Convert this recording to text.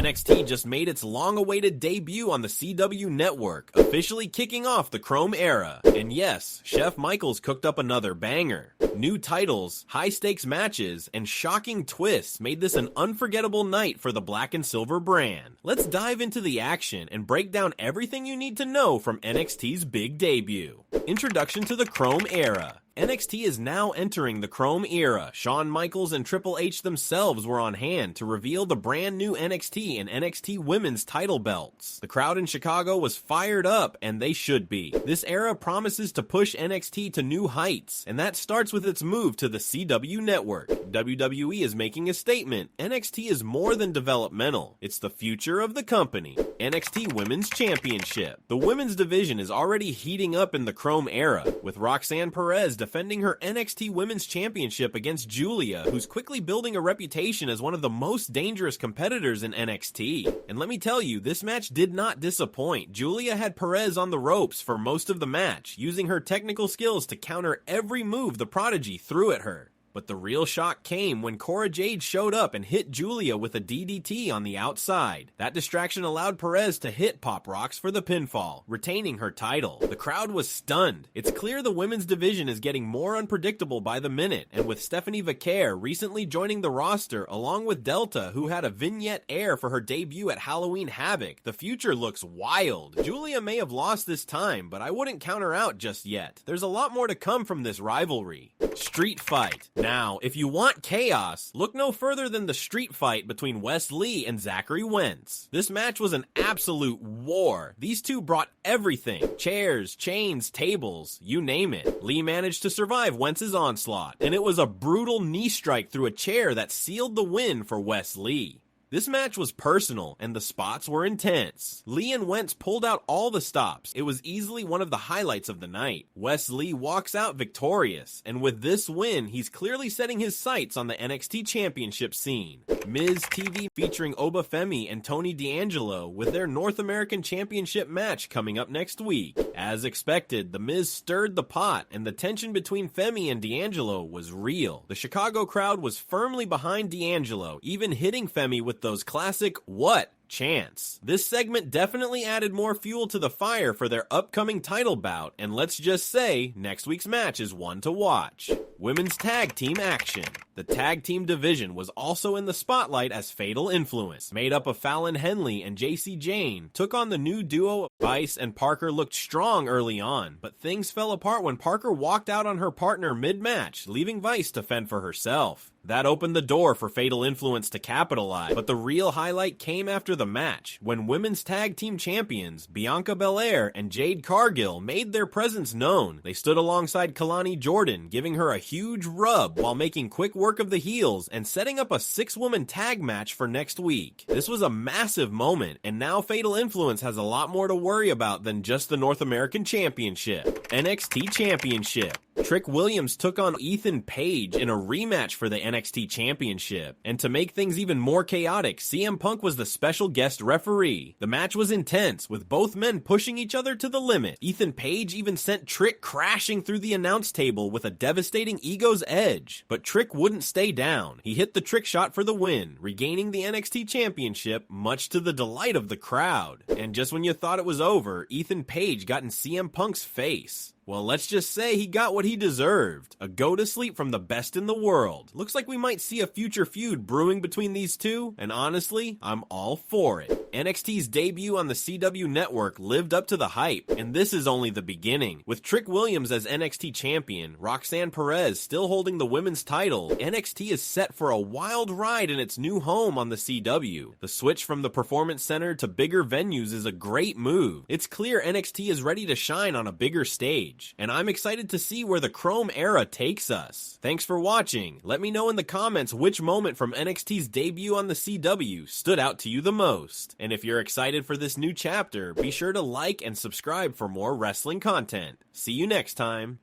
NXT just made its long-awaited debut on the CW network, officially kicking off the Chrome era. And yes, Chef Michaels cooked up another banger. New titles, high-stakes matches, and shocking twists made this an unforgettable night for the Black and Silver brand. Let's dive into the action and break down everything you need to know from NXT's big debut. Introduction to the Chrome era. NXT is now entering the Chrome era. Shawn Michaels and Triple H themselves were on hand to reveal the brand new NXT and NXT Women's title belts. The crowd in Chicago was fired up, and they should be. This era promises to push NXT to new heights, and that starts with its move to the CW network. WWE is making a statement. NXT is more than developmental. It's the future of the company. NXT Women's Championship. The women's division is already heating up in the Chrome era, with Roxanne Perez defending her NXT Women's Championship against Giulia, who's quickly building a reputation as one of the most dangerous competitors in NXT. And let me tell you, this match did not disappoint. Giulia had Perez on the ropes for most of the match, using her technical skills to counter every move the Prodigy threw at her. But the real shock came when Cora Jade showed up and hit Giulia with a DDT on the outside. That distraction allowed Perez to hit Pop Rocks for the pinfall, retaining her title. The crowd was stunned. It's clear the women's division is getting more unpredictable by the minute, and with Stephanie Vaquer recently joining the roster along with Delta, who had a vignette air for her debut at Halloween Havoc, the future looks wild. Giulia may have lost this time, but I wouldn't count her out just yet. There's a lot more to come from this rivalry. Street fight. Now, if you want chaos, look no further than the street fight between Wes Lee and Zachary Wentz. This match was an absolute war. These two brought everything. Chairs, chains, tables, you name it. Lee managed to survive Wentz's onslaught, and it was a brutal knee strike through a chair that sealed the win for Wes Lee. This match was personal, and the spots were intense. Lee and Wentz pulled out all the stops. It was easily one of the highlights of the night. Wes Lee walks out victorious, and with this win, he's clearly setting his sights on the NXT Championship scene. Miz TV featuring Oba Femi and Tony D'Angelo with their North American Championship match coming up next week. As expected, the Miz stirred the pot, and the tension between Femi and D'Angelo was real. The Chicago crowd was firmly behind D'Angelo, even hitting Femi with those classic "what" chants. This segment definitely added more fuel to the fire for their upcoming title bout, and let's just say, next week's match is one to watch. Women's tag team action. The tag team division was also in the spotlight as Fatal Influence, made up of Fallon Henley and JC Jane, took on the new duo. Vice and Parker looked strong early on, but things fell apart when Parker walked out on her partner mid-match, leaving Vice to fend for herself. That opened the door for Fatal Influence to capitalize, but the real highlight came after the match, when women's tag team champions Bianca Belair and Jade Cargill made their presence known. They stood alongside Kalani Jordan, giving her a huge rub while making quick work of the heels and setting up a 6-woman tag match for next week. This was a massive moment, and now Fatal Influence has a lot more to worry about than just the North American Championship. NXT Championship. Trick Williams took on Ethan Page in a rematch for the NXT Championship. And to make things even more chaotic, CM Punk was the special guest referee. The match was intense, with both men pushing each other to the limit. Ethan Page even sent Trick crashing through the announce table with a devastating Ego's Edge. But Trick wouldn't stay down. He hit the trick shot for the win, regaining the NXT Championship, much to the delight of the crowd. And just when you thought it was over, Ethan Page got in CM Punk's face. Well, let's just say he got what he deserved. A go to sleep from the best in the world. Looks like we might see a future feud brewing between these two, and honestly, I'm all for it. NXT's debut on the CW network lived up to the hype, and this is only the beginning. With Trick Williams as NXT champion, Roxanne Perez still holding the women's title, NXT is set for a wild ride in its new home on the CW. The switch from the Performance Center to bigger venues is a great move. It's clear NXT is ready to shine on a bigger stage. And I'm excited to see where the Chrome era takes us. Thanks for watching. Let me know in the comments which moment from NXT's debut on the CW stood out to you the most. And if you're excited for this new chapter, be sure to like and subscribe for more wrestling content. See you next time.